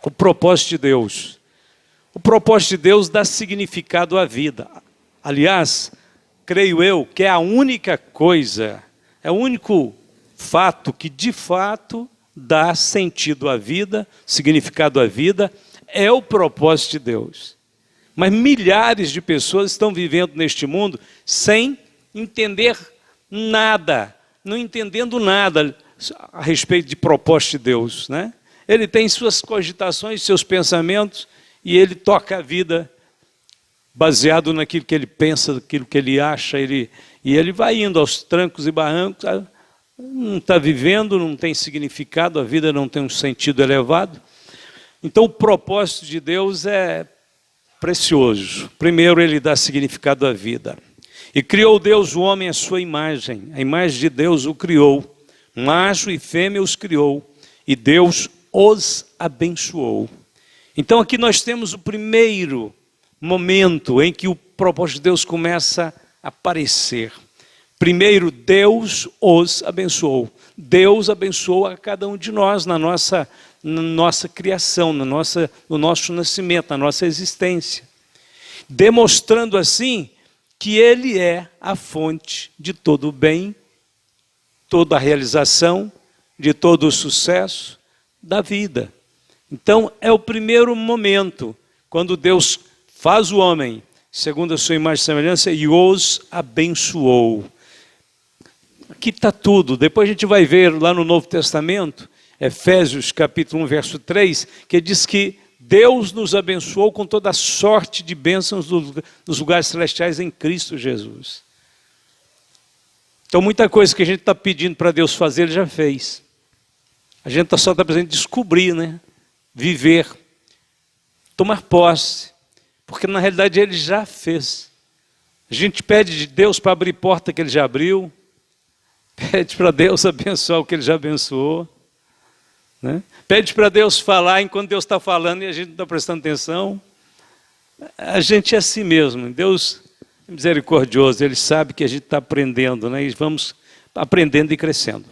O propósito de Deus. O propósito de Deus dá significado à vida. Aliás, creio eu que é a única coisa, é o único fato que de fato dá sentido à vida, significado à vida, é o propósito de Deus. Mas milhares de pessoas estão vivendo neste mundo sem entender nada, não entendendo nada a respeito de propósito de Deus, né? Ele tem suas cogitações, seus pensamentos, e ele toca a vida baseado naquilo que ele pensa, naquilo que ele acha, e ele vai indo aos trancos e barrancos, não está vivendo, não tem significado, a vida não tem um sentido elevado. Então o propósito de Deus é precioso. Primeiro, ele dá significado à vida. E criou Deus o homem à sua imagem, a imagem de Deus o criou, macho e fêmea os criou, e Deus os abençoou. Então aqui nós temos o primeiro momento em que o propósito de Deus começa a aparecer. Primeiro, Deus os abençoou. Deus abençoou a cada um de nós na nossa criação, no nosso nascimento, na nossa existência. Demonstrando assim que Ele é a fonte de todo o bem, toda a realização, de todo o sucesso da vida. Então é o primeiro momento, quando Deus faz o homem, segundo a sua imagem e semelhança, e os abençoou. Aqui está tudo. Depois a gente vai ver lá no Novo Testamento, Efésios capítulo 1, verso 3, que diz que Deus nos abençoou com toda a sorte de bênçãos nos lugares celestiais em Cristo Jesus. Então muita coisa que a gente está pedindo para Deus fazer, Ele já fez. A gente só está precisando descobrir, né? Viver, tomar posse, porque na realidade Ele já fez. A gente pede de Deus para abrir porta que Ele já abriu, pede para Deus abençoar o que Ele já abençoou, né? Pede para Deus falar enquanto Deus está falando e a gente não está prestando atenção. A gente é assim mesmo. Deus é misericordioso, Ele sabe que a gente está aprendendo, né? E vamos aprendendo e crescendo.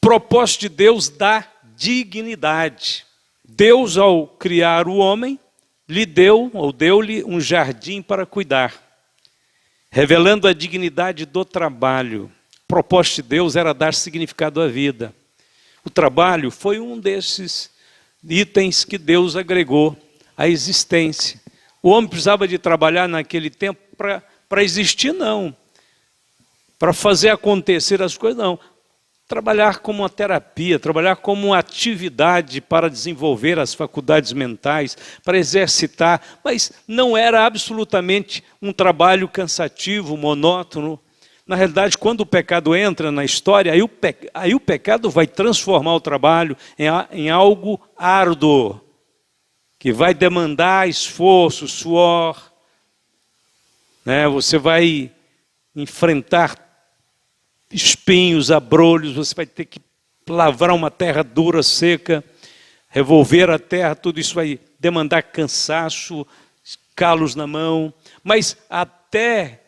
Propósito de Deus dá dignidade. Deus, ao criar o homem, lhe deu, ou deu-lhe um jardim para cuidar, revelando a dignidade do trabalho. O propósito de Deus era dar significado à vida. O trabalho foi um desses itens que Deus agregou à existência. O homem precisava de trabalhar naquele tempo para existir, não. Para fazer acontecer as coisas, não. Trabalhar como uma terapia, trabalhar como uma atividade para desenvolver as faculdades mentais, para exercitar, mas não era absolutamente um trabalho cansativo, monótono. Na realidade, quando o pecado entra na história, aí o pecado vai transformar o trabalho em algo árduo, que vai demandar esforço, suor, né? Você vai enfrentar espinhos, abrolhos, você vai ter que lavrar uma terra dura, seca, revolver a terra, tudo isso vai demandar cansaço, calos na mão, mas até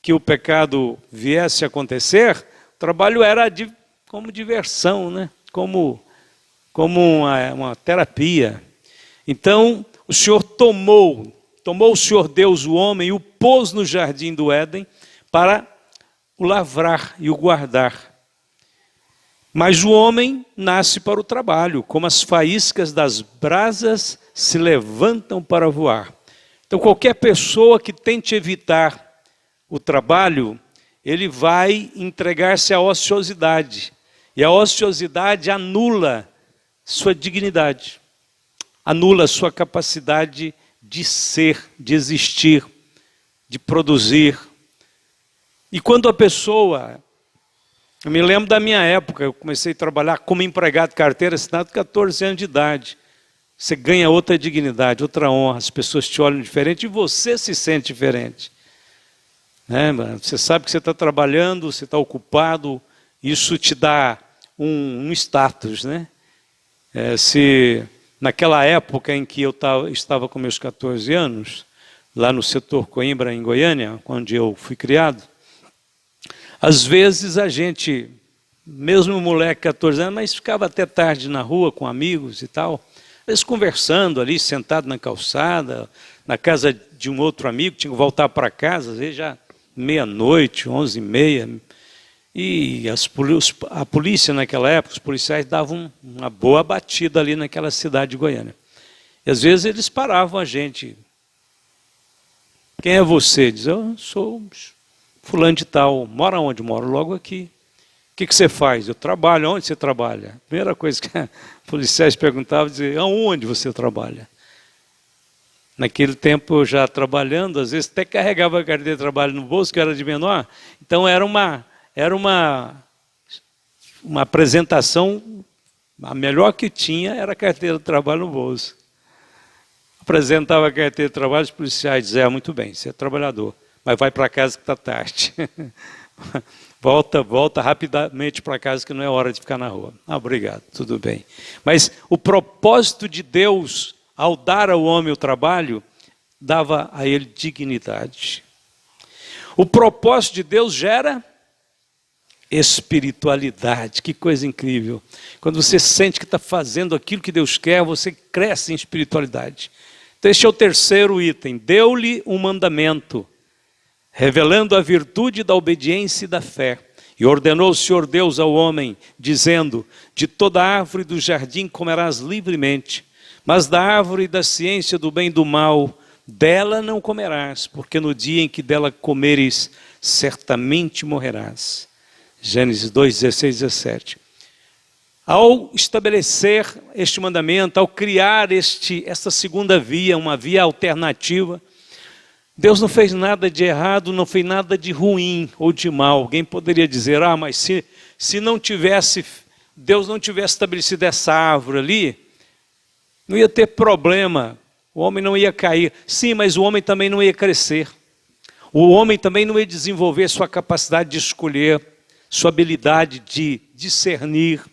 que o pecado viesse a acontecer, o trabalho era como diversão, né? Como uma terapia. Então, o Senhor tomou o Senhor Deus o homem e o pôs no jardim do Éden para o lavrar e o guardar. Mas o homem nasce para o trabalho, como as faíscas das brasas se levantam para voar. Então qualquer pessoa que tente evitar o trabalho, ele vai entregar-se à ociosidade. E a ociosidade anula sua dignidade, anula sua capacidade de ser, de existir, de produzir. E quando a pessoa, eu me lembro da minha época, eu comecei a trabalhar como empregado de carteira assinada com 14 anos de idade. Você ganha outra dignidade, outra honra, as pessoas te olham diferente e você se sente diferente. Né? Você sabe que você está trabalhando, você está ocupado, isso te dá um status, né? Se naquela época em que eu estava com meus 14 anos, lá no setor Coimbra, em Goiânia, onde eu fui criado, às vezes a gente, mesmo moleque, 14 anos, mas ficava até tarde na rua com amigos e tal, vezes conversando ali, sentado na calçada, na casa de um outro amigo, tinha que voltar para casa, às vezes já meia-noite, 11h30. E a polícia naquela época, os policiais davam uma boa batida ali naquela cidade de Goiânia. E às vezes eles paravam a gente. Quem é você? Diz, eu sou fulano de tal. Mora onde? Moro logo aqui. O que você faz? Eu trabalho. Onde você trabalha? A primeira coisa que os policiais perguntavam, diziam, aonde você trabalha? Naquele tempo eu já trabalhando, às vezes até carregava a carteira de trabalho no bolso, que era de menor. Então era uma apresentação, a melhor que tinha era a carteira de trabalho no bolso. Apresentava a carteira de trabalho, os policiais diziam, muito bem, você é trabalhador, mas vai para casa que está tarde. Volta rapidamente para casa que não é hora de ficar na rua. Obrigado, tudo bem. Mas o propósito de Deus, ao dar ao homem o trabalho, dava a ele dignidade. O propósito de Deus gera espiritualidade, que coisa incrível. Quando você sente que está fazendo aquilo que Deus quer, você cresce em espiritualidade. Então este é o terceiro item, deu-lhe um mandamento, revelando a virtude da obediência e da fé. E ordenou o Senhor Deus ao homem, dizendo, de toda árvore do jardim comerás livremente, mas da árvore da ciência do bem e do mal, dela não comerás, porque no dia em que dela comeres, certamente morrerás. Gênesis 2, 16, 17. Ao estabelecer este mandamento, ao criar esta segunda via, uma via alternativa, Deus não fez nada de errado, não fez nada de ruim ou de mal. Alguém poderia dizer, mas se não tivesse, Deus não tivesse estabelecido essa árvore ali, não ia ter problema, o homem não ia cair. Sim, mas o homem também não ia crescer. O homem também não ia desenvolver sua capacidade de escolher, sua habilidade de discernir,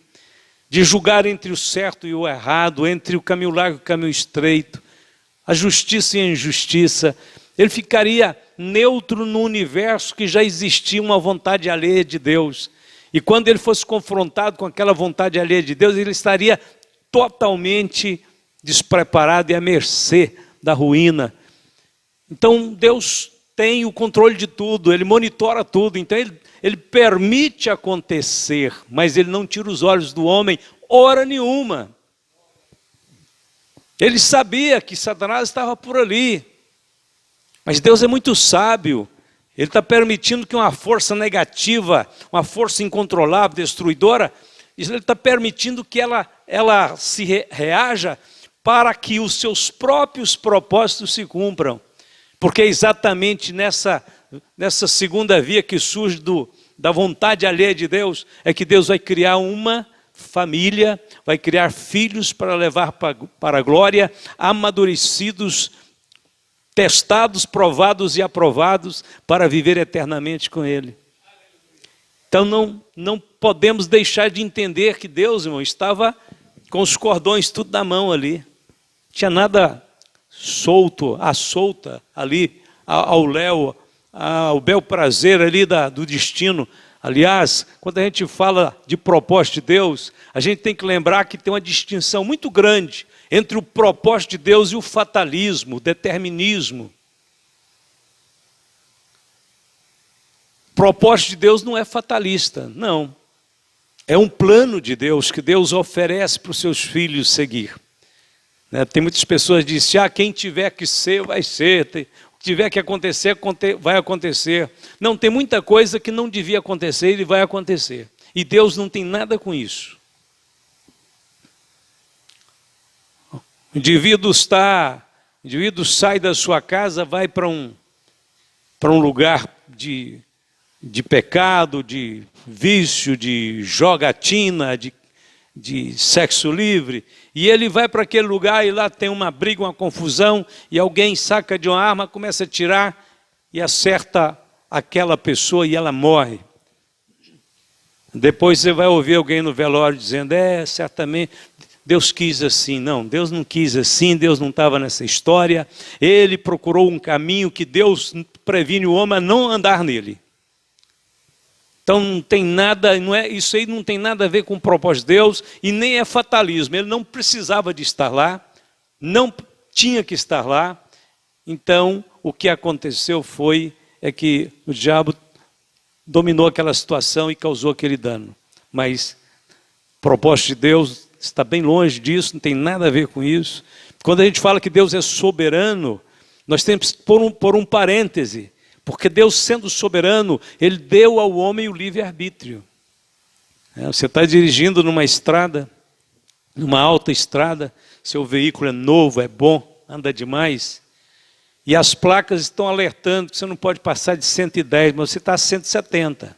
de julgar entre o certo e o errado, entre o caminho largo e o caminho estreito, a justiça e a injustiça. Ele ficaria neutro no universo que já existia uma vontade alheia de Deus. E quando ele fosse confrontado com aquela vontade alheia de Deus, ele estaria totalmente despreparado e à mercê da ruína. Então Deus tem o controle de tudo, Ele monitora tudo, então ele permite acontecer, mas Ele não tira os olhos do homem hora nenhuma. Ele sabia que Satanás estava por ali, mas Deus é muito sábio. Ele está permitindo que uma força negativa, uma força incontrolável, destruidora, Ele está permitindo que ela se reaja para que os seus próprios propósitos se cumpram. Porque é exatamente nessa segunda via que surge da vontade alheia de Deus, é que Deus vai criar uma família, vai criar filhos para levar para a glória, amadurecidos, testados, provados e aprovados para viver eternamente com Ele. Então não podemos deixar de entender que Deus, irmão, estava com os cordões tudo na mão ali. Não tinha nada à solta ali, ao léu, ao bel prazer ali do destino. Aliás, quando a gente fala de propósito de Deus, a gente tem que lembrar que tem uma distinção muito grande entre o propósito de Deus e o fatalismo, o determinismo. O propósito de Deus não é fatalista, não. É um plano de Deus que Deus oferece para os seus filhos seguir. Tem muitas pessoas que dizem, quem tiver que ser, vai ser. O que tiver que acontecer, vai acontecer. Não, tem muita coisa que não devia acontecer e vai acontecer. E Deus não tem nada com isso. O indivíduo sai da sua casa, vai para um lugar de pecado, de vício, de jogatina, de sexo livre, e ele vai para aquele lugar e lá tem uma briga, uma confusão, e alguém saca de uma arma, começa a atirar e acerta aquela pessoa e ela morre. Depois você vai ouvir alguém no velório dizendo, certamente Deus quis assim. Não, Deus não quis assim, Deus não estava nessa história. Ele procurou um caminho que Deus previne o homem a não andar nele. Então não tem nada, isso aí não tem nada a ver com o propósito de Deus e nem é fatalismo. Ele não precisava de estar lá, não tinha que estar lá. Então o que aconteceu é que o diabo dominou aquela situação e causou aquele dano. Mas o propósito de Deus está bem longe disso, não tem nada a ver com isso. Quando a gente fala que Deus é soberano, nós temos que pôr um parêntese. Porque Deus, sendo soberano, Ele deu ao homem o livre-arbítrio. Você está dirigindo numa estrada, numa alta estrada, seu veículo é novo, é bom, anda demais, e as placas estão alertando que você não pode passar de 110, mas você está a 170.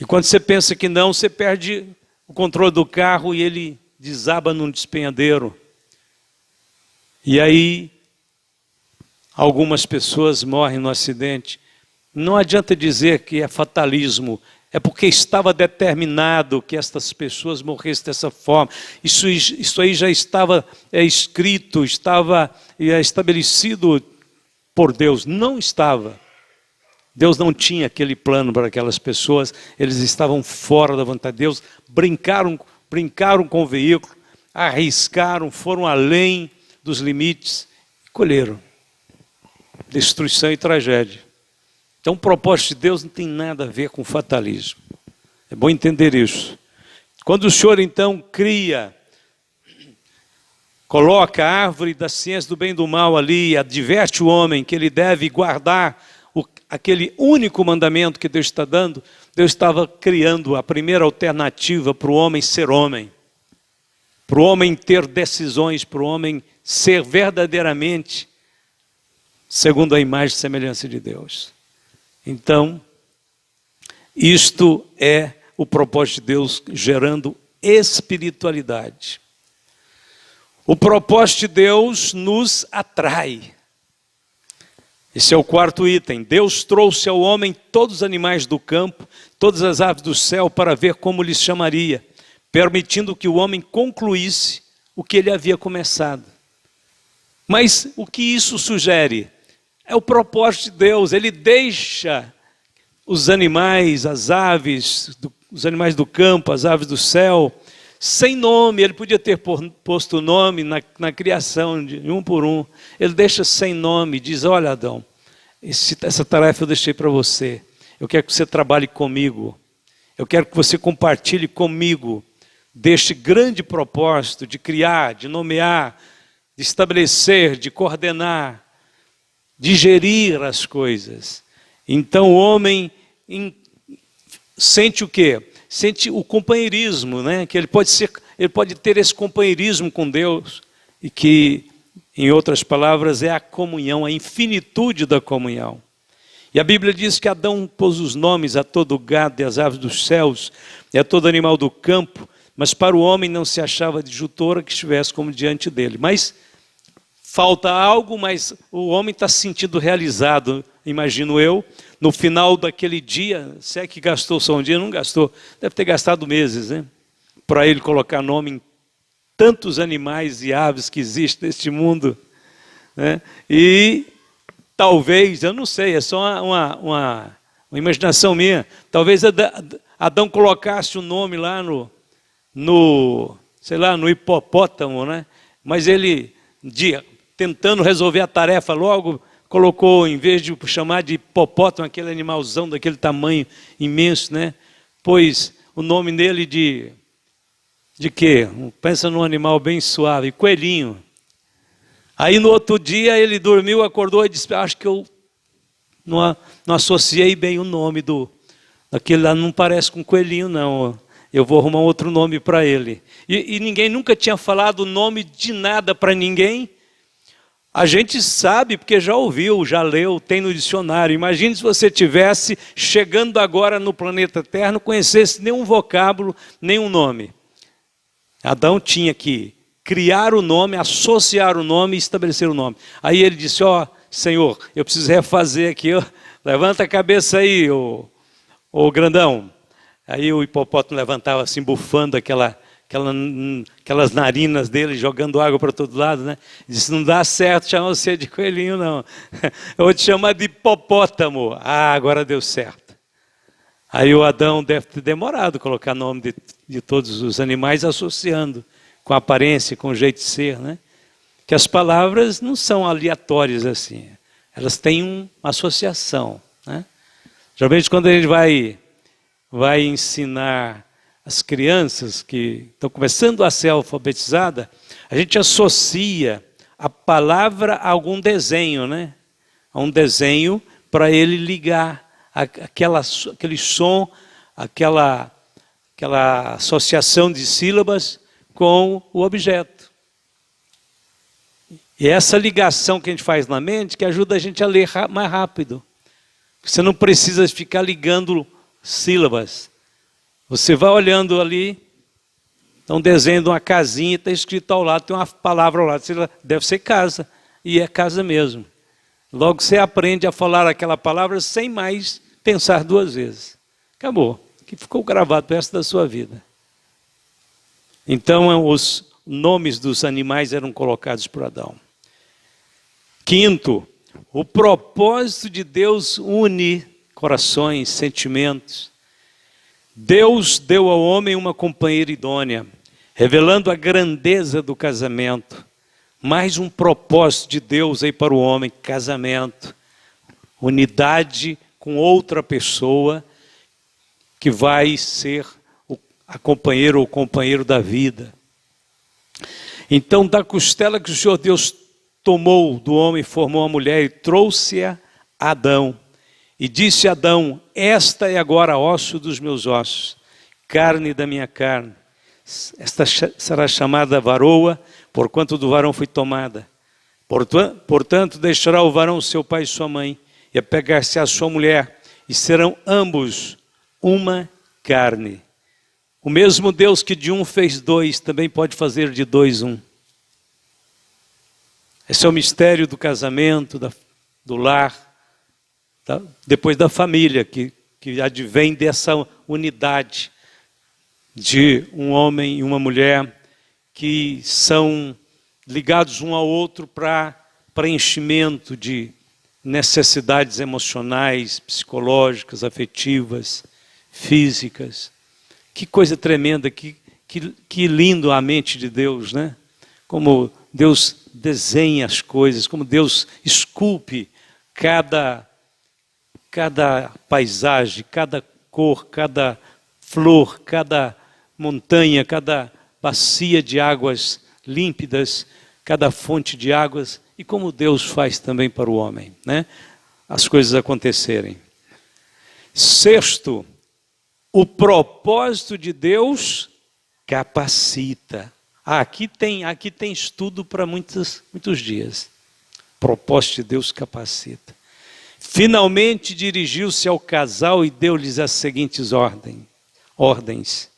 E quando você pensa que não, você perde o controle do carro e ele desaba num despenhadeiro. E aí algumas pessoas morrem no acidente. Não adianta dizer que é fatalismo, é porque estava determinado que estas pessoas morressem dessa forma. Isso aí já estava escrito, estava estabelecido por Deus. Não estava. Deus não tinha aquele plano para aquelas pessoas, eles estavam fora da vontade de Deus, brincaram com o veículo, arriscaram, foram além dos limites e colheram destruição e tragédia. Então o propósito de Deus não tem nada a ver com fatalismo. É bom entender isso. Quando o Senhor então coloca a árvore da ciência do bem e do mal ali, adverte o homem que ele deve guardar aquele único mandamento que Deus está dando, Deus estava criando a primeira alternativa para o homem ser homem, para o homem ter decisões, para o homem ser verdadeiramente segundo a imagem e semelhança de Deus. Então, isto é o propósito de Deus gerando espiritualidade. O propósito de Deus nos atrai. Esse é o quarto item. Deus trouxe ao homem todos os animais do campo, todas as aves do céu, para ver como lhes chamaria, permitindo que o homem concluísse o que ele havia começado. Mas o que isso sugere? É o propósito de Deus. Ele deixa os animais, as aves, os animais do campo, as aves do céu, sem nome. Ele podia ter posto o nome na criação, de um por um. Ele deixa sem nome, diz: olha, Adão, essa tarefa eu deixei para você. Eu quero que você trabalhe comigo. Eu quero que você compartilhe comigo deste grande propósito de criar, de nomear, de estabelecer, de coordenar, de gerir as coisas. Então o homem sente o quê? Sente o companheirismo, né? Que ele pode ter esse companheirismo com Deus, e que, em outras palavras, é a comunhão, a infinitude da comunhão. E a Bíblia diz que Adão pôs os nomes a todo o gado e às aves dos céus e a todo animal do campo, mas para o homem não se achava adjutora que estivesse como diante dele. Mas falta algo, mas o homem está se sentindo realizado, imagino eu, no final daquele dia. Se é que gastou só um dia, não gastou, deve ter gastado meses, né? Para ele colocar nome em tantos animais e aves que existem neste mundo, né? E talvez, eu não sei, é só uma imaginação minha, talvez Adão colocasse o nome lá no hipopótamo, né? Mas ele, tentando resolver a tarefa logo, colocou, em vez de chamar de hipopótamo, aquele animalzão daquele tamanho imenso, né? Pôs o nome dele de quê? Pensa num animal bem suave, coelhinho. Aí no outro dia ele dormiu, acordou e disse: acho que eu não associei bem o nome daquele lá, não parece com coelhinho não, eu vou arrumar outro nome para ele. E ninguém nunca tinha falado o nome de nada para ninguém. A gente sabe porque já ouviu, já leu, tem no dicionário. Imagine se você tivesse chegando agora no planeta Terra, não conhecesse nenhum vocábulo, nenhum nome. Adão tinha que criar o nome, associar o nome e estabelecer o nome. Aí ele disse: ó, Senhor, eu preciso refazer aqui, ó. Levanta a cabeça aí, ô grandão. Aí o hipopótamo levantava assim, bufando aquelas narinas dele, jogando água para todo lado, né? Disse: não dá certo chamar você de coelhinho, não. Eu vou te chamar de hipopótamo. Ah, agora deu certo. Aí o Adão deve ter demorado a colocar nome de todos os animais, associando com a aparência, com o jeito de ser, né? Que as palavras não são aleatórias assim, elas têm uma associação, né? Geralmente quando a gente vai ensinar as crianças que estão começando a ser alfabetizadas, a gente associa a palavra a algum desenho, né? A um desenho para ele ligar aquele som, aquela associação de sílabas com o objeto. E essa ligação que a gente faz na mente que ajuda a gente a ler mais rápido. Você não precisa ficar ligando sílabas. Você vai olhando ali, um desenho de uma casinha, está escrito ao lado, tem uma palavra ao lado, deve ser casa, e é casa mesmo. Logo você aprende a falar aquela palavra sem mais pensar duas vezes. Acabou, que ficou gravado o resto da sua vida. Então os nomes dos animais eram colocados por Adão. Quinto, o propósito de Deus une corações, sentimentos. Deus deu ao homem uma companheira idônea, revelando a grandeza do casamento. Mais um propósito de Deus aí para o homem, casamento. Unidade com outra pessoa que vai ser a companheira ou o companheiro da vida. Então, da costela que o Senhor Deus tomou do homem, formou a mulher e trouxe-a a Adão. E disse a Adão: esta é agora osso dos meus ossos, carne da minha carne. Esta será chamada varoa, porquanto do varão foi tomada. Portanto, deixará o varão seu pai e sua mãe, e apegar-se à sua mulher, e serão ambos uma carne. O mesmo Deus que de um fez dois, também pode fazer de dois um. Esse é o mistério do casamento, do lar, depois da família, que advém dessa unidade de um homem e uma mulher que são ligados um ao outro para preenchimento de necessidades emocionais, psicológicas, afetivas, físicas. Que coisa tremenda, que lindo a mente de Deus, né? Como Deus desenha as coisas, como Deus esculpe cada paisagem, cada cor, cada flor, cada montanha, cada bacia de águas límpidas, cada fonte de águas, e como Deus faz também para o homem, né? As coisas acontecerem. Sexto, o propósito de Deus capacita. Aqui tem estudo para muitos dias. O propósito de Deus capacita. Finalmente dirigiu-se ao casal e deu-lhes as seguintes ordens.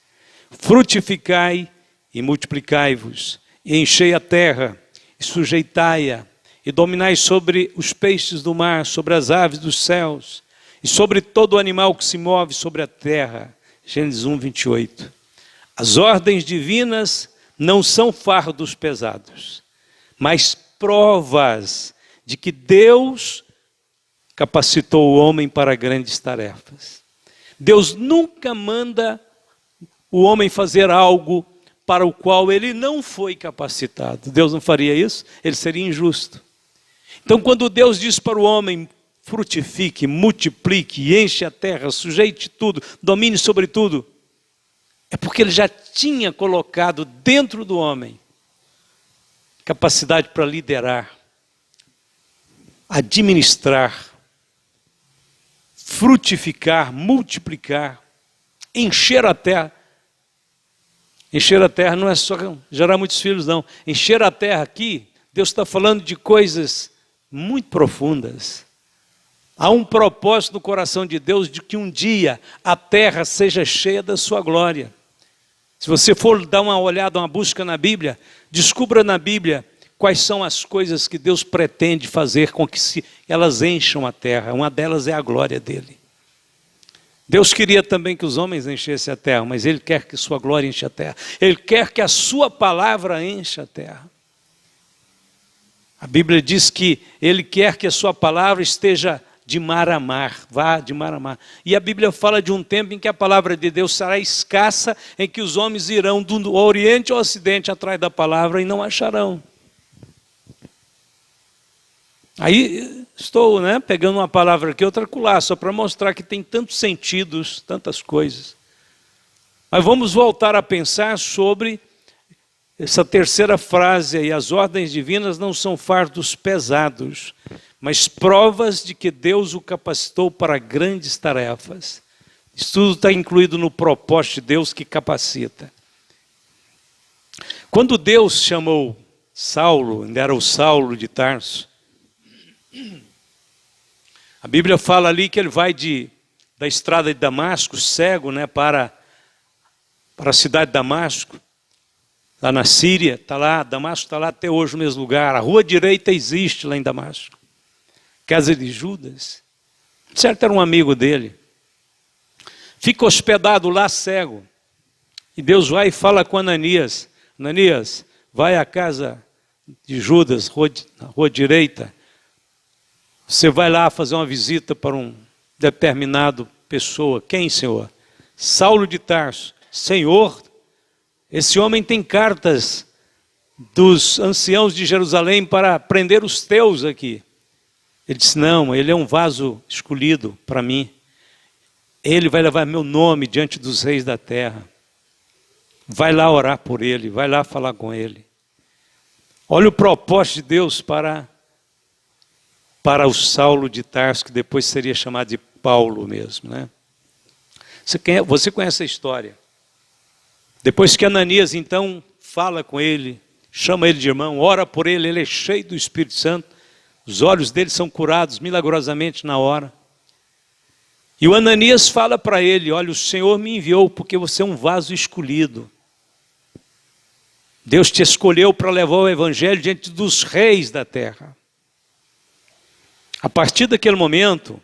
Frutificai e multiplicai-vos, e enchei a terra, e sujeitai-a, e dominai sobre os peixes do mar, sobre as aves dos céus, e sobre todo animal que se move sobre a terra. Gênesis 1, 28. As ordens divinas não são fardos pesados, mas provas de que Deus capacitou o homem para grandes tarefas. Deus nunca manda o homem fazer algo para o qual ele não foi capacitado. Deus não faria isso, ele seria injusto. Então, quando Deus diz para o homem: frutifique, multiplique, enche a terra, sujeite tudo, domine sobre tudo, é porque ele já tinha colocado dentro do homem capacidade para liderar, administrar, frutificar, multiplicar, encher a terra. Encher a terra não é só gerar muitos filhos, não. Encher a terra aqui, Deus está falando de coisas muito profundas. Há um propósito no coração de Deus de que um dia a terra seja cheia da sua glória. Se você for dar uma olhada, uma busca na Bíblia, descubra na Bíblia quais são as coisas que Deus pretende fazer com que elas encham a terra. Uma delas é a glória dele. Deus queria também que os homens enchessem a terra, mas Ele quer que sua glória enche a terra. Ele quer que a sua palavra encha a terra. A Bíblia diz que Ele quer que a sua palavra esteja de mar a mar, vá de mar a mar. E a Bíblia fala de um tempo em que a palavra de Deus será escassa, em que os homens irão do Oriente ao Ocidente atrás da palavra e não acharão. Aí estou pegando uma palavra aqui, outra acolá, só para mostrar que tem tantos sentidos, tantas coisas. Mas vamos voltar a pensar sobre essa terceira frase aí: as ordens divinas não são fardos pesados, mas provas de que Deus o capacitou para grandes tarefas. Isso tudo está incluído no propósito de Deus que capacita. Quando Deus chamou Saulo, ainda era o Saulo de Tarso, a Bíblia fala ali que ele vai da estrada de Damasco, cego, para a cidade de Damasco, lá na Síria, Damasco está lá até hoje no mesmo lugar. A rua direita existe lá em Damasco. Casa de Judas. Certo, era um amigo dele. Fica hospedado lá cego. E Deus vai e fala com Ananias: Ananias, vai à casa de Judas, rua direita. Você vai lá fazer uma visita para um determinado pessoa. Quem, Senhor? Saulo de Tarso. Senhor, esse homem tem cartas dos anciãos de Jerusalém para prender os teus aqui. Ele disse: não, ele é um vaso escolhido para mim. Ele vai levar meu nome diante dos reis da terra. Vai lá orar por ele, vai lá falar com ele. Olha o propósito de Deus para o Saulo de Tarso, que depois seria chamado de Paulo mesmo, Você conhece a história. Depois que Ananias então fala com ele, chama ele de irmão, ora por ele, ele é cheio do Espírito Santo, os olhos dele são curados milagrosamente na hora. E o Ananias fala para ele: olha, o Senhor me enviou porque você é um vaso escolhido. Deus te escolheu para levar o evangelho diante dos reis da terra. A partir daquele momento,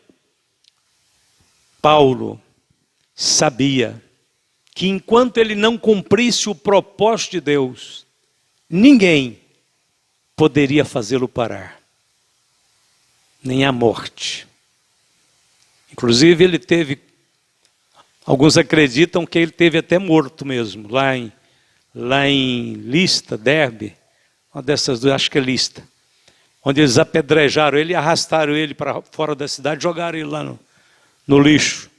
Paulo sabia que enquanto ele não cumprisse o propósito de Deus, ninguém poderia fazê-lo parar, nem a morte. Inclusive ele teve, alguns acreditam que ele teve até morto mesmo, lá em Lista, Derbe, uma dessas duas, acho que é Lista, onde eles apedrejaram ele e arrastaram ele para fora da cidade, jogaram ele lá no lixo.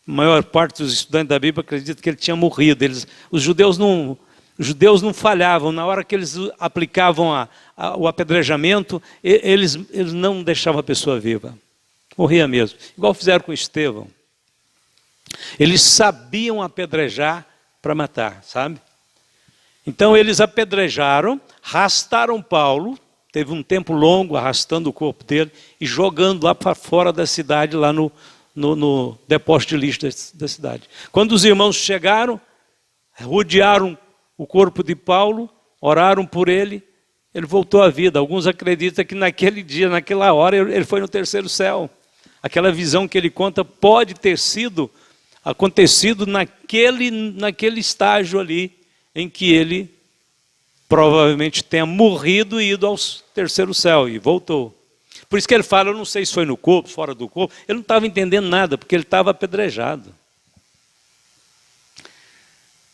A maior parte dos estudantes da Bíblia acredita que ele tinha morrido. Os judeus não falhavam. Na hora que eles aplicavam o apedrejamento, eles não deixavam a pessoa viva. Morria mesmo. Igual fizeram com Estevão. Eles sabiam apedrejar para matar, sabe? Então eles apedrejaram, arrastaram Paulo, teve um tempo longo arrastando o corpo dele e jogando lá para fora da cidade, lá no depósito de lixo da cidade. Quando os irmãos chegaram, rodearam o corpo de Paulo, oraram por ele, ele voltou à vida. Alguns acreditam que naquele dia, naquela hora, ele foi no terceiro céu. Aquela visão que ele conta pode ter acontecido naquele estágio ali, em que ele provavelmente tenha morrido e ido ao terceiro céu e voltou. Por isso que ele fala: eu não sei se foi no corpo, fora do corpo. Ele não estava entendendo nada, porque ele estava apedrejado.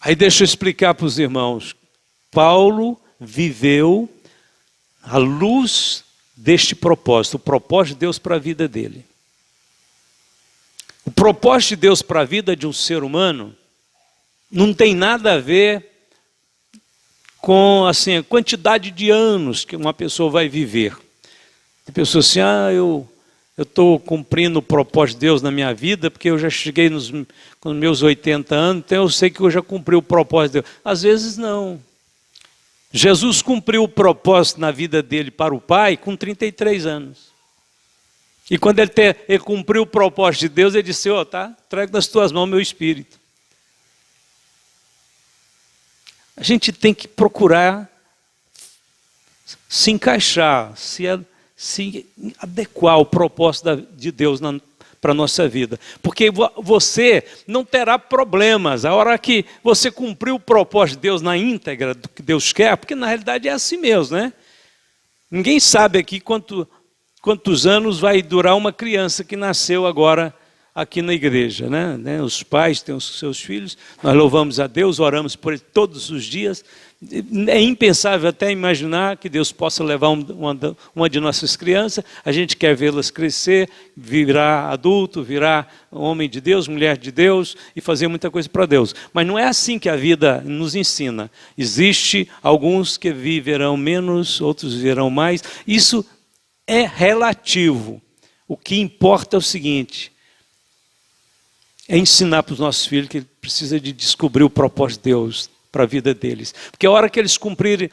Aí deixa eu explicar para os irmãos. Paulo viveu à luz deste propósito, o propósito de Deus para a vida dele. O propósito de Deus para a vida de um ser humano não tem nada a ver com a quantidade de anos que uma pessoa vai viver. Tem pessoas assim: eu estou cumprindo o propósito de Deus na minha vida, porque eu já cheguei com os meus 80 anos, então eu sei que eu já cumpri o propósito de Deus. Às vezes não. Jesus cumpriu o propósito na vida dele para o Pai com 33 anos. E quando ele cumpriu o propósito de Deus, ele disse: trago nas tuas mãos meu espírito. A gente tem que procurar se encaixar, se adequar ao propósito de Deus para a nossa vida. Porque você não terá problemas a hora que você cumprir o propósito de Deus na íntegra do que Deus quer, porque na realidade é assim mesmo, Ninguém sabe aqui quantos anos vai durar uma criança que nasceu agora aqui na igreja, né? Os pais têm os seus filhos, nós louvamos a Deus, oramos por ele todos os dias. É impensável até imaginar que Deus possa levar uma de nossas crianças, a gente quer vê-las crescer, virar adulto, virar homem de Deus, mulher de Deus e fazer muita coisa para Deus. Mas não é assim que a vida nos ensina. Existe alguns que viverão menos, outros viverão mais. Isso é relativo. O que importa é o seguinte: é ensinar para os nossos filhos que ele precisa de descobrir o propósito de Deus para a vida deles. Porque a hora que eles cumprirem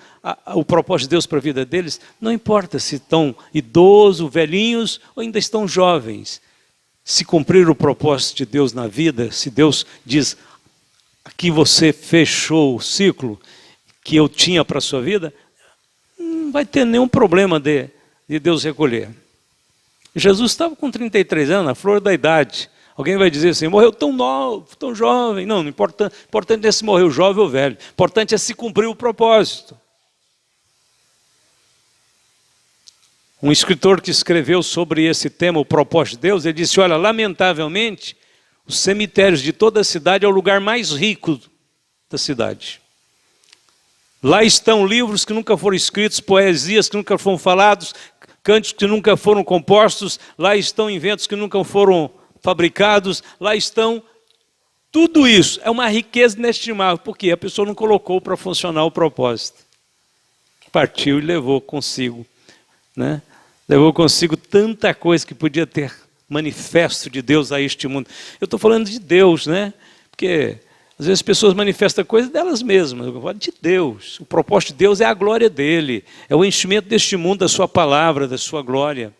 o propósito de Deus para a vida deles, não importa se estão idosos, velhinhos ou ainda estão jovens. Se cumprir o propósito de Deus na vida, se Deus diz, aqui você fechou o ciclo que eu tinha para a sua vida, não vai ter nenhum problema de Deus recolher. Jesus estava com 33 anos, na flor da idade. Alguém vai dizer assim, morreu tão novo, tão jovem. Não, importante é se morreu jovem ou velho. Importante é se cumprir o propósito. Um escritor que escreveu sobre esse tema, o propósito de Deus, ele disse, olha, lamentavelmente, os cemitérios de toda a cidade é o lugar mais rico da cidade. Lá estão livros que nunca foram escritos, poesias que nunca foram falados, cânticos que nunca foram compostos, lá estão inventos que nunca foram fabricados, lá estão, tudo isso é uma riqueza inestimável, porque a pessoa não colocou para funcionar o propósito. Partiu e levou consigo, né? Levou consigo tanta coisa que podia ter manifesto de Deus a este mundo. Eu estou falando de Deus, né? Porque às vezes as pessoas manifestam coisas delas mesmas. Eu falo de Deus. O propósito de Deus é a glória dele, é o enchimento deste mundo da sua palavra, da sua glória.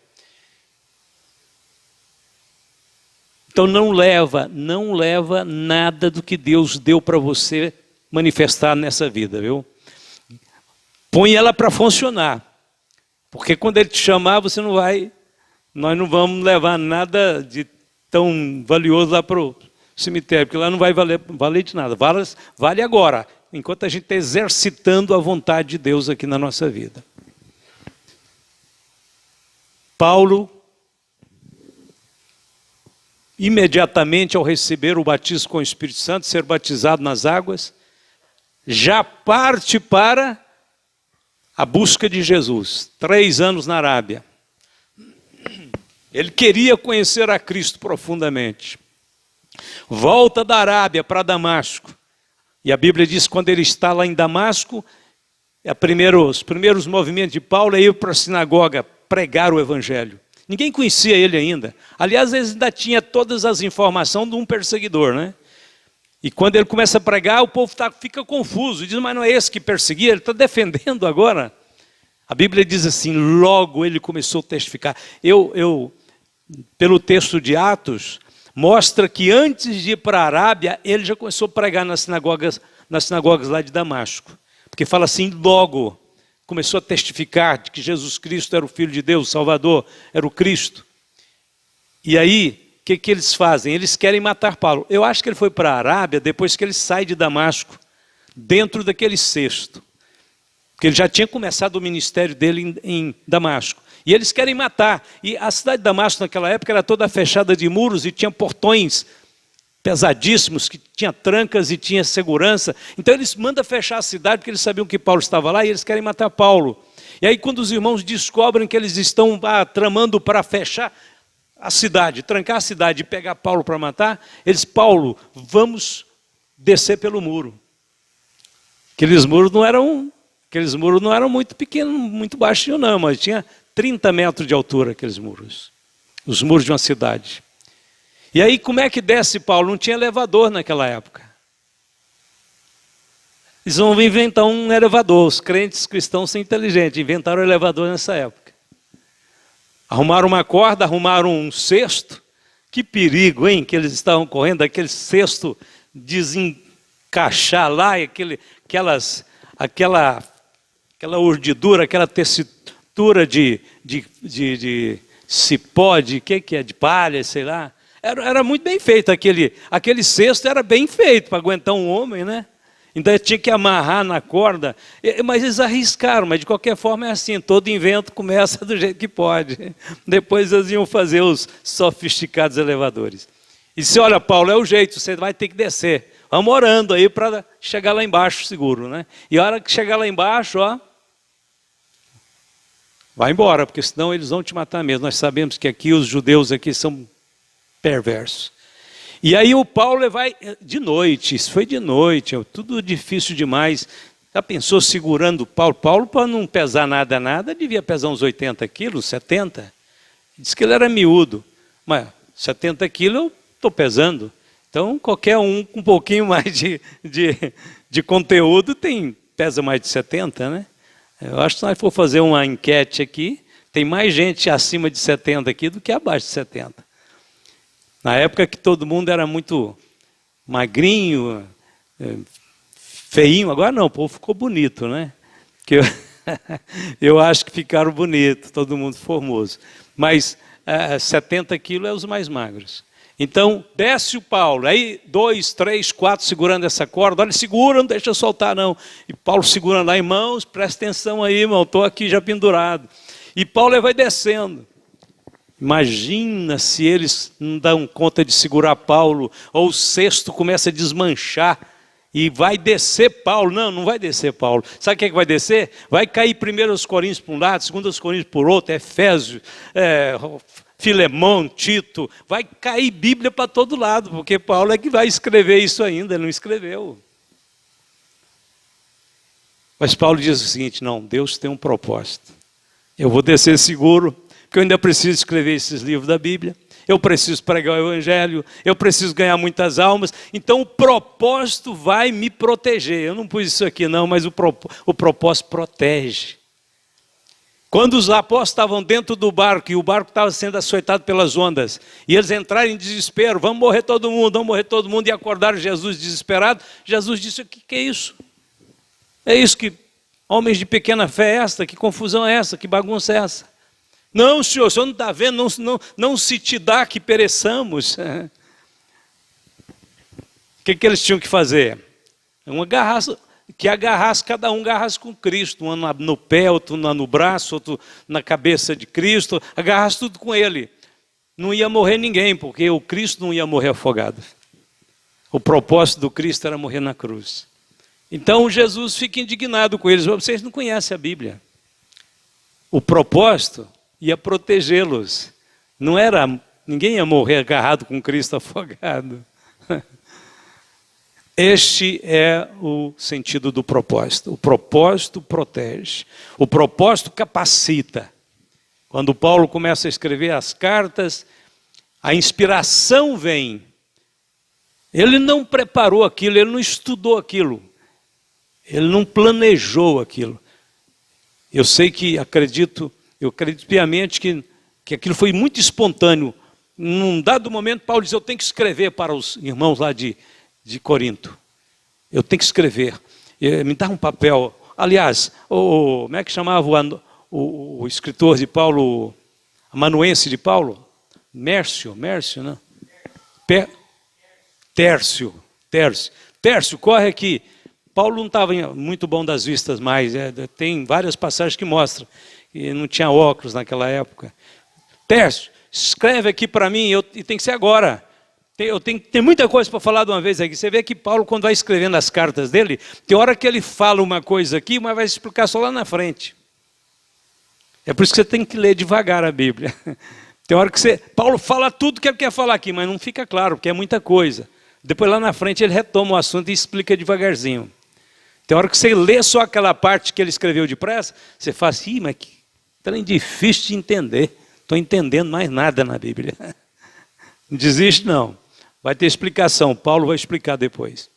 Então não leva nada do que Deus deu para você manifestar nessa vida, viu? Põe ela para funcionar. Porque quando Ele te chamar, nós não vamos levar nada de tão valioso lá para o cemitério, porque lá não vai valer de nada. Vale agora, enquanto a gente está exercitando a vontade de Deus aqui na nossa vida. Paulo, imediatamente ao receber o batismo com o Espírito Santo, ser batizado nas águas, já parte para a busca de Jesus. 3 anos na Arábia. Ele queria conhecer a Cristo profundamente. Volta da Arábia para Damasco. E a Bíblia diz que quando ele está lá em Damasco, os primeiros movimentos de Paulo é ir para a sinagoga pregar o Evangelho. Ninguém conhecia ele ainda. Aliás, ele ainda tinha todas as informações de um perseguidor, né? E quando ele começa a pregar, o povo fica confuso. Diz, mas não é esse que perseguia? Ele está defendendo agora. A Bíblia diz assim, logo ele começou a testificar. Pelo texto de Atos, mostra que antes de ir para a Arábia, ele já começou a pregar nas sinagogas lá de Damasco. Porque fala assim, logo começou a testificar de que Jesus Cristo era o Filho de Deus, o Salvador, era o Cristo. E aí, o que eles fazem? Eles querem matar Paulo. Eu acho que ele foi para a Arábia depois que ele sai de Damasco, dentro daquele cesto. Porque ele já tinha começado o ministério dele em Damasco. E eles querem matar. E a cidade de Damasco naquela época era toda fechada de muros e tinha portões pesadíssimos, que tinha trancas e tinha segurança. Então eles mandam fechar a cidade, porque eles sabiam que Paulo estava lá e eles querem matar Paulo. E aí quando os irmãos descobrem que eles estão tramando para fechar a cidade, trancar a cidade e pegar Paulo para matar, eles, Paulo, vamos descer pelo muro. Aqueles muros não eram muito pequenos, muito baixinhos não, mas tinha 30 metros de altura aqueles muros. Os muros de uma cidade. E aí como é que desce Paulo? Não tinha elevador naquela época. Eles vão inventar um elevador. Os crentes cristãos são inteligentes, inventaram um elevador nessa época. Arrumaram uma corda, arrumaram um cesto. Que perigo, hein? Que eles estavam correndo, aquele cesto desencaixar lá, aquela urdidura, aquela tessitura de cipó, de palha, sei lá. Era muito bem feito aquele cesto, era bem feito para aguentar um homem, né? ainda tinha que amarrar na corda, mas eles arriscaram, mas de qualquer forma é assim, todo invento começa do jeito que pode. Depois eles iam fazer os sofisticados elevadores. E disse, olha Paulo, é o jeito, você vai ter que descer. Vamos orando aí para chegar lá embaixo seguro, né? E a hora que chegar lá embaixo, ó, vai embora, porque senão eles vão te matar mesmo. Nós sabemos que aqui os judeus aqui são perversos. E aí o Paulo vai de noite, isso foi de noite, tudo difícil demais. Já pensou segurando o Paulo? Paulo, para não pesar nada, devia pesar uns 80 quilos, 70. Diz que ele era miúdo, mas 70 quilos eu estou pesando. Então qualquer um com um pouquinho mais de conteúdo pesa mais de 70, né? Eu acho que se nós for fazer uma enquete aqui, tem mais gente acima de 70 aqui do que abaixo de 70. Na época que todo mundo era muito magrinho, feinho, agora não, o povo ficou bonito, né? Que eu acho que ficaram bonitos, todo mundo formoso. Mas 70 quilos é os mais magros. Então, desce o Paulo, aí 2, 3, 4 segurando essa corda, olha, segura, não deixa eu soltar não. E Paulo segurando lá, irmãos, presta atenção aí, irmão, estou aqui já pendurado. E Paulo vai descendo. Imagina se eles não dão conta de segurar Paulo, ou o cesto começa a desmanchar, e vai descer Paulo. Não vai descer Paulo. Sabe o que vai descer? Vai cair primeiro os Coríntios por um lado, segundo os Coríntios por outro, Efésios, Filemão, Tito, vai cair Bíblia para todo lado, porque Paulo é que vai escrever isso ainda, ele não escreveu. Mas Paulo diz o seguinte, não, Deus tem um propósito. Eu vou descer seguro, porque eu ainda preciso escrever esses livros da Bíblia, eu preciso pregar o Evangelho, eu preciso ganhar muitas almas, então o propósito vai me proteger. Eu não pus isso aqui não, mas o propósito protege. Quando os apóstolos estavam dentro do barco e o barco estava sendo açoitado pelas ondas, e eles entraram em desespero, vamos morrer todo mundo, e acordaram Jesus desesperado, Jesus disse, o que é isso? É isso que, homens de pequena fé é esta? Que confusão é essa? Que bagunça é essa? Não, senhor, o senhor não está vendo, não se te dá que pereçamos. O que eles tinham que fazer? Cada um agarrasse com Cristo, um no pé, outro no braço, outro na cabeça de Cristo, agarrasse tudo com Ele. Não ia morrer ninguém, porque o Cristo não ia morrer afogado. O propósito do Cristo era morrer na cruz. Então Jesus fica indignado com eles, vocês não conhecem a Bíblia. O propósito ia protegê-los. Ninguém ia morrer agarrado com Cristo afogado. Este é o sentido do propósito. O propósito protege. O propósito capacita. Quando Paulo começa a escrever as cartas, a inspiração vem. Ele não preparou aquilo, ele não estudou aquilo. Ele não planejou aquilo. Eu acredito piamente que aquilo foi muito espontâneo. Num dado momento, Paulo diz, eu tenho que escrever para os irmãos lá de Corinto. Eu tenho que escrever. Me dá um papel. Aliás, como é que chamava o escritor de Paulo, amanuense de Paulo? Mércio, né? Tércio, corre aqui. Paulo não estava muito bom das vistas mais. Tem várias passagens que mostram. E não tinha óculos naquela época. Tércio, escreve aqui para mim, e tem que ser agora. Tem muita coisa para falar de uma vez aqui. Você vê que Paulo, quando vai escrevendo as cartas dele, tem hora que ele fala uma coisa aqui, mas vai explicar só lá na frente. É por isso que você tem que ler devagar a Bíblia. Tem hora que Paulo fala tudo que ele quer falar aqui, mas não fica claro, porque é muita coisa. Depois lá na frente ele retoma o assunto e explica devagarzinho. Tem hora que você lê só aquela parte que ele escreveu depressa, você fala assim, mas que trem difícil de entender. Estou entendendo mais nada na Bíblia. Não desiste não. Vai ter explicação, Paulo vai explicar depois.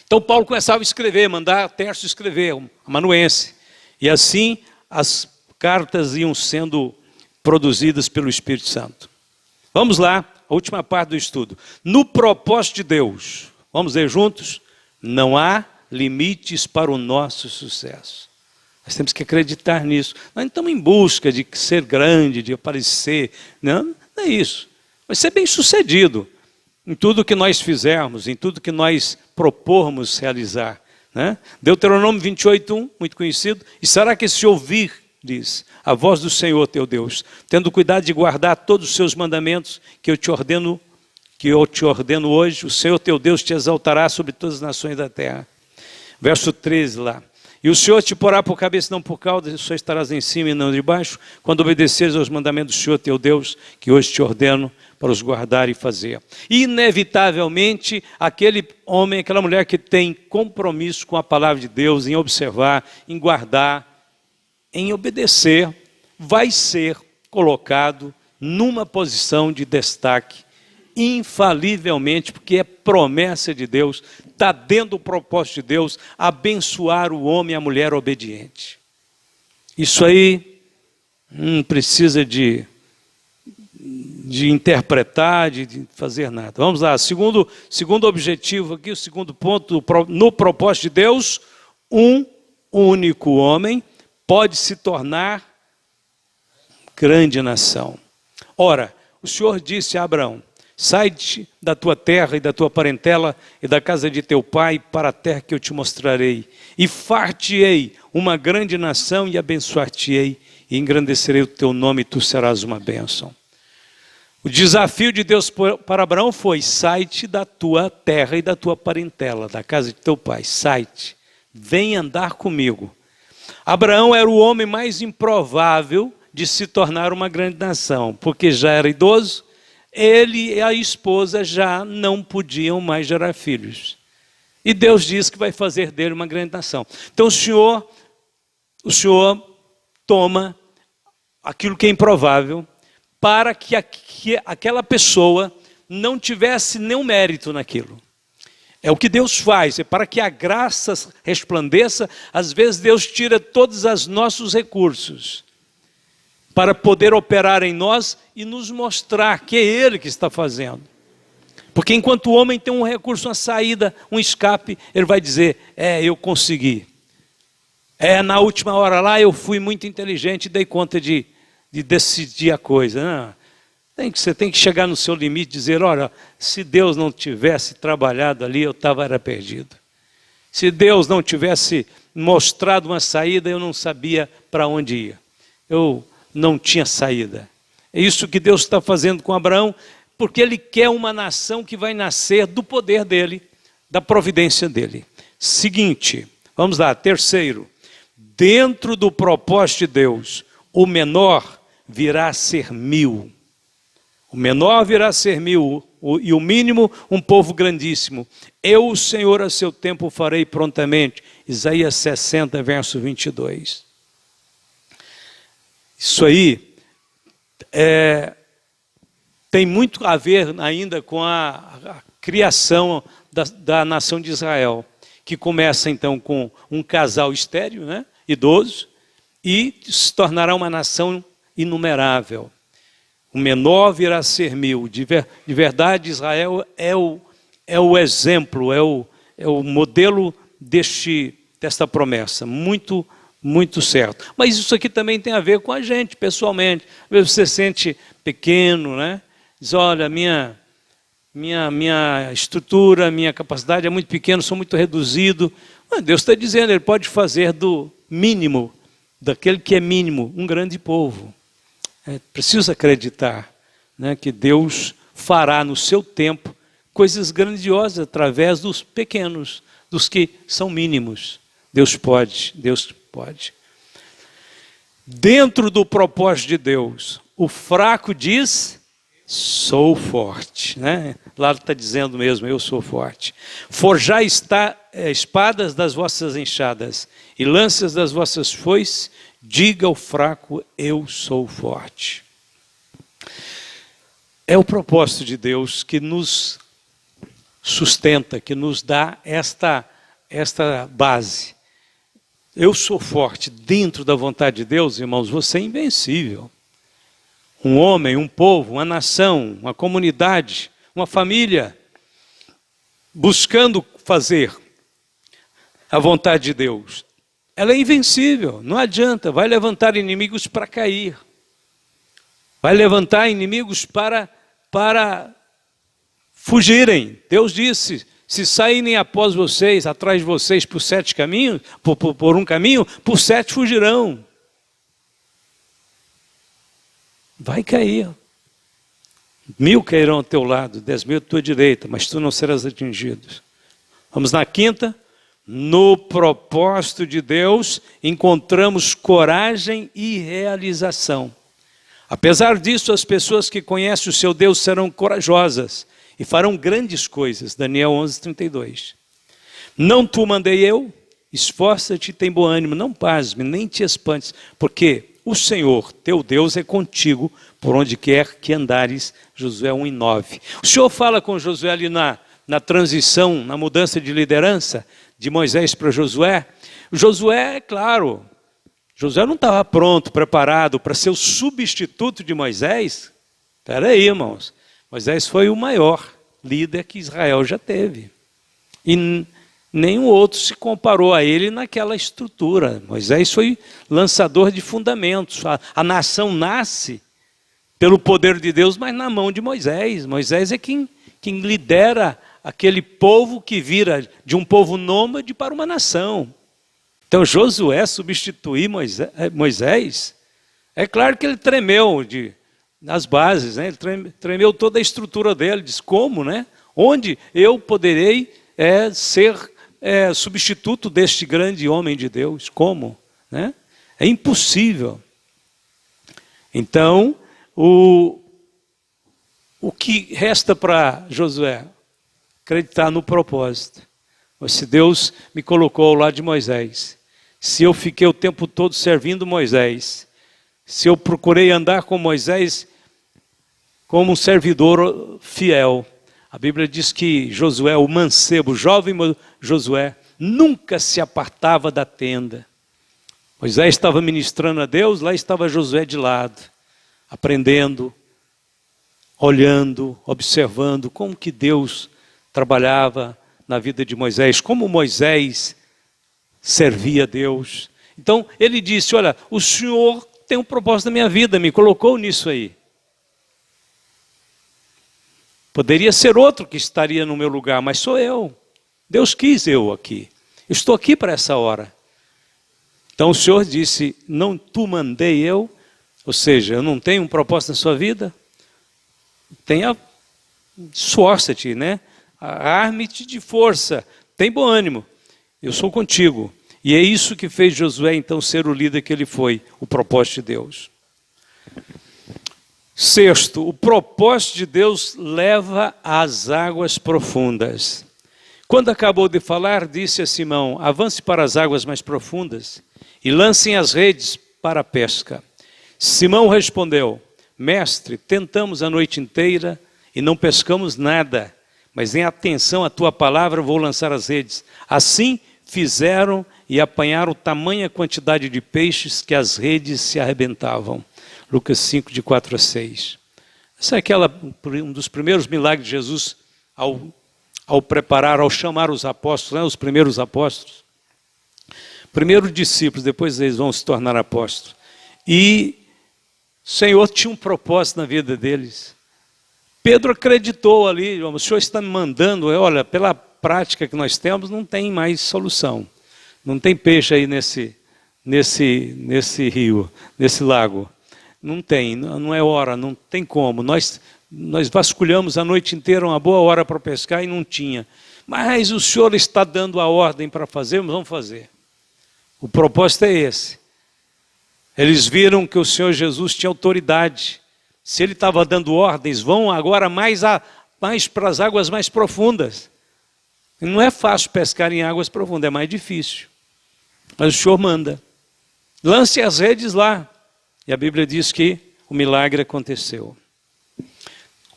Então Paulo começava a escrever, mandar Tércio escrever, amanuense. E assim as cartas iam sendo produzidas pelo Espírito Santo. Vamos lá, a última parte do estudo. No propósito de Deus, vamos ler juntos? Não há limites para o nosso sucesso. Nós temos que acreditar nisso. Nós não estamos em busca de ser grande, de aparecer. Não é isso. Vai ser bem sucedido. em tudo que nós fizermos, em tudo que nós propormos realizar. Né? Deuteronômio 28:1, muito conhecido. E será que se ouvir, diz, a voz do Senhor teu Deus, tendo cuidado de guardar todos os seus mandamentos que eu te ordeno hoje, o Senhor teu Deus te exaltará sobre todas as nações da terra. Verso 13 lá. E o Senhor te porá por cabeça, não por cauda, só estarás em cima e não debaixo, quando obedeceres aos mandamentos do Senhor teu Deus, que hoje te ordeno para os guardar e fazer. Inevitavelmente, aquele homem, aquela mulher que tem compromisso com a palavra de Deus, em observar, em guardar, em obedecer, vai ser colocado numa posição de destaque, infalivelmente, porque é promessa de Deus, está dentro do propósito de Deus, abençoar o homem e a mulher obediente. Isso aí não precisa de interpretar, de fazer nada. Vamos lá, segundo objetivo aqui, o segundo ponto, no propósito de Deus, um único homem pode se tornar grande nação. Ora, o Senhor disse a Abraão, sai-te da tua terra e da tua parentela e da casa de teu pai para a terra que eu te mostrarei. E far-te-ei uma grande nação e abençoar-te-ei e engrandecerei o teu nome e tu serás uma bênção. O desafio de Deus para Abraão foi, sai-te da tua terra e da tua parentela, da casa de teu pai. Sai-te, vem andar comigo. Abraão era o homem mais improvável de se tornar uma grande nação, porque já era idoso, ele e a esposa já não podiam mais gerar filhos. E Deus diz que vai fazer dele uma grande nação. Então o Senhor toma aquilo que é improvável para que aquela pessoa não tivesse nenhum mérito naquilo. É o que Deus faz, é para que a graça resplandeça. Às vezes Deus tira todos os nossos recursos para poder operar em nós e nos mostrar que é Ele que está fazendo. Porque enquanto o homem tem um recurso, uma saída, um escape, ele vai dizer, eu consegui. Na última hora lá eu fui muito inteligente e dei conta de decidir a coisa. Não, você tem que chegar no seu limite e dizer, olha, se Deus não tivesse trabalhado ali, eu era perdido. Se Deus não tivesse mostrado uma saída, eu não sabia para onde ia. Eu não tinha saída. É isso que Deus está fazendo com Abraão, porque Ele quer uma nação que vai nascer do poder dEle, da providência dEle. Seguinte, vamos lá, terceiro. Dentro do propósito de Deus, o menor virá a ser 1000. O menor virá a ser 1000, e o mínimo um povo grandíssimo. Eu, o Senhor, a seu tempo farei prontamente. Isaías 60, verso 22. Isso aí tem muito a ver ainda com a criação da nação de Israel, que começa então com um casal estéril, né, idoso, e se tornará uma nação inumerável. O menor virá a ser 1000. De verdade, Israel é o exemplo, é o modelo desta promessa, muito certo. Mas isso aqui também tem a ver com a gente, pessoalmente. Às vezes você se sente pequeno, né? Diz, olha, minha estrutura, minha capacidade é muito pequena, sou muito reduzido. Mas Deus está dizendo, Ele pode fazer do mínimo, daquele que é mínimo, um grande povo. Preciso acreditar, né, que Deus fará no seu tempo coisas grandiosas através dos pequenos, dos que são mínimos. Deus pode. Dentro do propósito de Deus, o fraco diz, sou forte. Né? Lá está dizendo mesmo, eu sou forte. Forjai espadas das vossas enxadas e lanças das vossas foices, diga ao fraco, eu sou forte. É o propósito de Deus que nos sustenta, que nos dá esta base. Eu sou forte. Dentro da vontade de Deus, irmãos, você é invencível. Um homem, um povo, uma nação, uma comunidade, uma família, buscando fazer a vontade de Deus, ela é invencível, não adianta, vai levantar inimigos para cair, vai levantar inimigos para fugirem. Deus disse, se saírem após vocês, atrás de vocês por 7 caminhos, por um caminho, por 7 fugirão. Vai cair. 1000 cairão ao teu lado, 10.000 à tua direita, mas tu não serás atingido. Vamos na quinta. No propósito de Deus, encontramos coragem e realização. Apesar disso, as pessoas que conhecem o seu Deus serão corajosas e farão grandes coisas. Daniel 11:32. Não tu mandei eu? Esforça-te e tem bom ânimo, não pasme, nem te espantes, porque o Senhor, teu Deus, é contigo por onde quer que andares. Josué 1:9. O Senhor fala com Josué ali na transição, na mudança de liderança de Moisés para Josué. Josué, é claro, Josué não estava pronto, preparado para ser o substituto de Moisés. Espera aí, irmãos. Moisés foi o maior líder que Israel já teve. E nenhum outro se comparou a ele naquela estrutura. Moisés foi lançador de fundamentos. A nação nasce pelo poder de Deus, mas na mão de Moisés. Moisés é quem lidera aquele povo que vira de um povo nômade para uma nação. Então Josué substituir Moisés, é claro que ele tremeu nas bases, né? Ele tremeu toda a estrutura dele, diz como, né? Onde eu poderei ser substituto deste grande homem de Deus? Como? Né? É impossível. Então, o que resta para Josué? Acreditar no propósito. Se Deus me colocou ao lado de Moisés, se eu fiquei o tempo todo servindo Moisés, se eu procurei andar com Moisés como um servidor fiel, a Bíblia diz que Josué, o mancebo, o jovem Josué, nunca se apartava da tenda. Moisés estava ministrando a Deus, lá estava Josué de lado, aprendendo, olhando, observando como que Deus trabalhava na vida de Moisés, como Moisés servia a Deus. Então ele disse, olha, o Senhor tem um propósito na minha vida, me colocou nisso aí. Poderia ser outro que estaria no meu lugar, mas sou eu. Deus quis eu aqui. Eu estou aqui para essa hora. Então o Senhor disse, não tu mandei eu, ou seja, eu não tenho um propósito na sua vida? Esforça-te, né? Arme-te de força, tem bom ânimo, eu sou contigo. E é isso que fez Josué então ser o líder que ele foi, o propósito de Deus. Sexto, o propósito de Deus leva às águas profundas. Quando acabou de falar, disse a Simão, avance para as águas mais profundas e lancem as redes para a pesca. Simão respondeu, mestre, tentamos a noite inteira e não pescamos nada. Mas em atenção à tua palavra vou lançar as redes. Assim fizeram e apanharam tamanha quantidade de peixes que as redes se arrebentavam. Lucas 5, de 4-6. Essa é um dos primeiros milagres de Jesus ao preparar, ao chamar os apóstolos, né, os primeiros apóstolos. Primeiro discípulos, depois eles vão se tornar apóstolos. E o Senhor tinha um propósito na vida deles. Pedro acreditou ali, o Senhor está me mandando, olha, pela prática que nós temos, não tem mais solução. Não tem peixe aí nesse rio, nesse lago. Não tem, não é hora, não tem como. Nós vasculhamos a noite inteira uma boa hora para pescar e não tinha. Mas o Senhor está dando a ordem para fazermos, vamos fazer. O propósito é esse. Eles viram que o Senhor Jesus tinha autoridade. Se ele estava dando ordens, vão agora mais para as águas mais profundas. E não é fácil pescar em águas profundas, é mais difícil. Mas o Senhor manda. Lance as redes lá. E a Bíblia diz que o milagre aconteceu.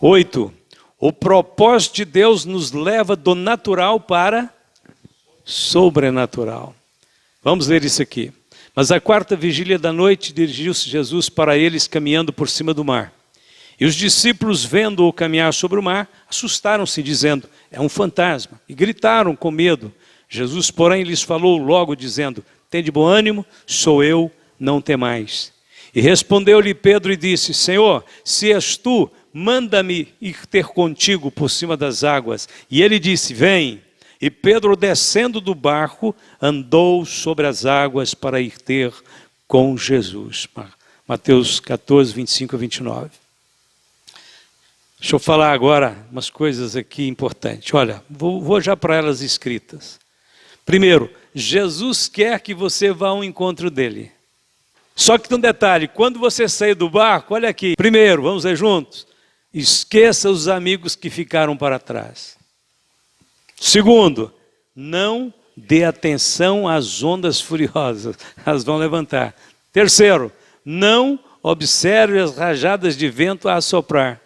8. O propósito de Deus nos leva do natural para sobrenatural. Vamos ler isso aqui. Mas à quarta vigília da noite dirigiu-se Jesus para eles caminhando por cima do mar. E os discípulos, vendo-o caminhar sobre o mar, assustaram-se, dizendo, é um fantasma, e gritaram com medo. Jesus, porém, lhes falou logo, dizendo, tende bom ânimo, sou eu, não temais. E respondeu-lhe Pedro e disse, Senhor, se és tu, manda-me ir ter contigo por cima das águas. E ele disse, vem. E Pedro, descendo do barco, andou sobre as águas para ir ter com Jesus. Mateus 14, 25 a 29. Deixa eu falar agora umas coisas aqui importantes. Olha, vou já para elas escritas. Primeiro, Jesus quer que você vá ao encontro dele. Só que tem um detalhe, quando você sair do barco, olha aqui. Primeiro, vamos ver juntos. Esqueça os amigos que ficaram para trás. Segundo, não dê atenção às ondas furiosas. Elas vão levantar. Terceiro, não observe as rajadas de vento a assoprar.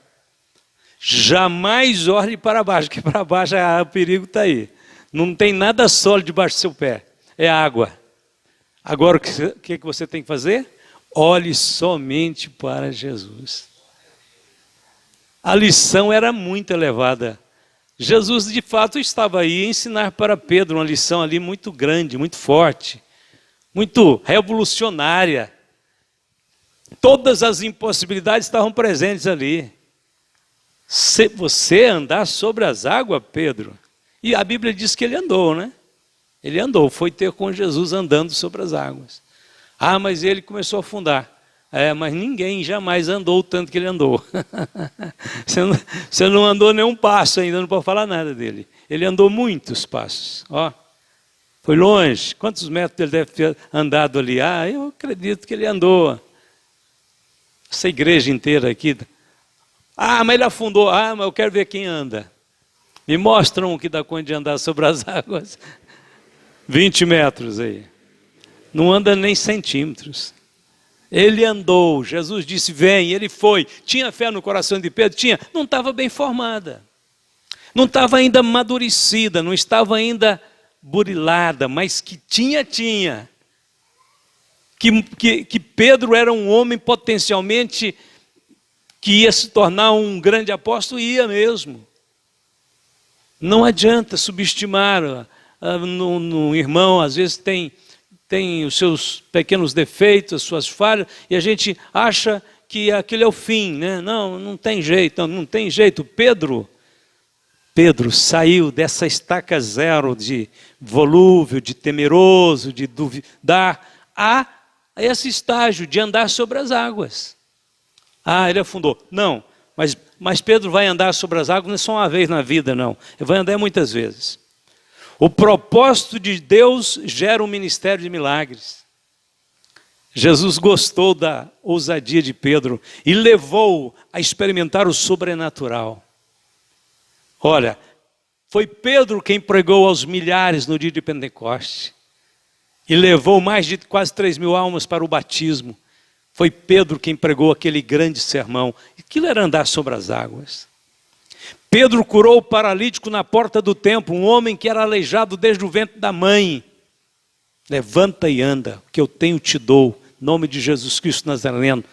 Jamais olhe para baixo, que para baixo o perigo está aí. Não tem nada sólido debaixo do seu pé, é água. Agora o que você tem que fazer? Olhe somente para Jesus. A lição era muito elevada. Jesus de fato estava aí a ensinar para Pedro uma lição ali muito grande, muito forte, muito revolucionária. Todas as impossibilidades estavam presentes ali. Se você andar sobre as águas, Pedro, e a Bíblia diz que ele andou, né? Ele andou, foi ter com Jesus andando sobre as águas. Ah, mas ele começou a afundar. Mas ninguém jamais andou o tanto que ele andou. Você não andou nenhum passo ainda, não pode falar nada dele. Ele andou muitos passos. Ó, foi longe. Quantos metros ele deve ter andado ali? Eu acredito que ele andou. Essa igreja inteira aqui. Mas ele afundou. Mas eu quero ver quem anda. Me mostram o que dá conta de andar sobre as águas. 20 metros aí. Não anda nem centímetros. Ele andou. Jesus disse, vem. Ele foi. Tinha fé no coração de Pedro? Tinha. Não estava bem formada. Não estava ainda amadurecida. Não estava ainda burilada. Mas que tinha. Que Pedro era um homem potencialmente que ia se tornar um grande apóstolo, ia mesmo. Não adianta subestimar no irmão, às vezes tem os seus pequenos defeitos, as suas falhas, e a gente acha que aquele é o fim, né? Não tem jeito, não tem jeito. Pedro saiu dessa estaca zero de volúvel, de temeroso, de duvidar, a esse estágio de andar sobre as águas. Ele afundou. Não, mas Pedro vai andar sobre as águas não é só uma vez na vida, não. Ele vai andar muitas vezes. O propósito de Deus gera um ministério de milagres. Jesus gostou da ousadia de Pedro e levou a experimentar o sobrenatural. Olha, foi Pedro quem pregou aos milhares no dia de Pentecoste e levou mais de quase 3.000 almas para o batismo. Foi Pedro quem pregou aquele grande sermão. Aquilo era andar sobre as águas. Pedro curou o paralítico na porta do templo, um homem que era aleijado desde o ventre da mãe. Levanta e anda, que eu tenho te dou. Em nome de Jesus Cristo Nazareno,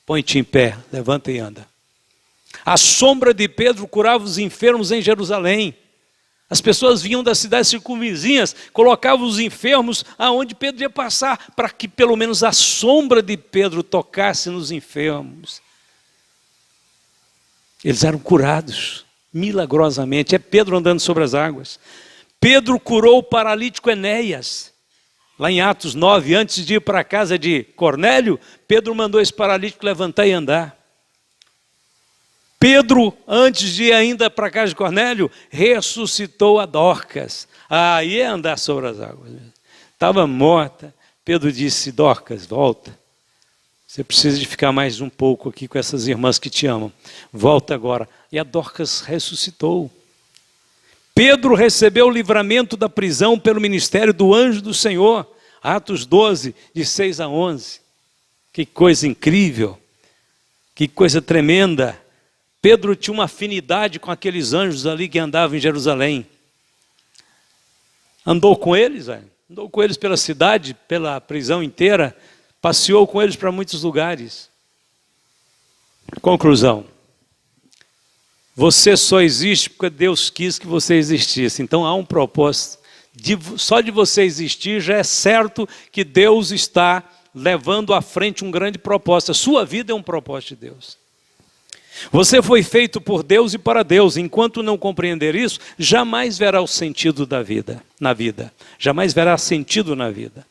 põe-te em pé, levanta e anda. A sombra de Pedro curava os enfermos em Jerusalém. As pessoas vinham das cidades circunvizinhas, colocavam os enfermos aonde Pedro ia passar, para que pelo menos a sombra de Pedro tocasse nos enfermos. Eles eram curados, milagrosamente. É Pedro andando sobre as águas. Pedro curou o paralítico Enéas. Lá em Atos 9, antes de ir para a casa de Cornélio, Pedro mandou esse paralítico levantar e andar. Pedro, antes de ir ainda para a casa de Cornélio, ressuscitou a Dorcas. Ia andar sobre as águas. Estava morta. Pedro disse, Dorcas, volta. Você precisa de ficar mais um pouco aqui com essas irmãs que te amam. Volta agora. E a Dorcas ressuscitou. Pedro recebeu o livramento da prisão pelo ministério do anjo do Senhor. Atos 12, de 6 a 11. Que coisa incrível. Que coisa tremenda. Pedro tinha uma afinidade com aqueles anjos ali que andavam em Jerusalém. Andou com eles, andou com eles pela cidade, pela prisão inteira, passeou com eles para muitos lugares. Conclusão. Você só existe porque Deus quis que você existisse. Então há um propósito. Só de você existir já é certo que Deus está levando à frente um grande propósito. A sua vida é um propósito de Deus. Você foi feito por Deus e para Deus. Enquanto não compreender isso, jamais verá o sentido da vida, na vida. Jamais verá sentido na vida.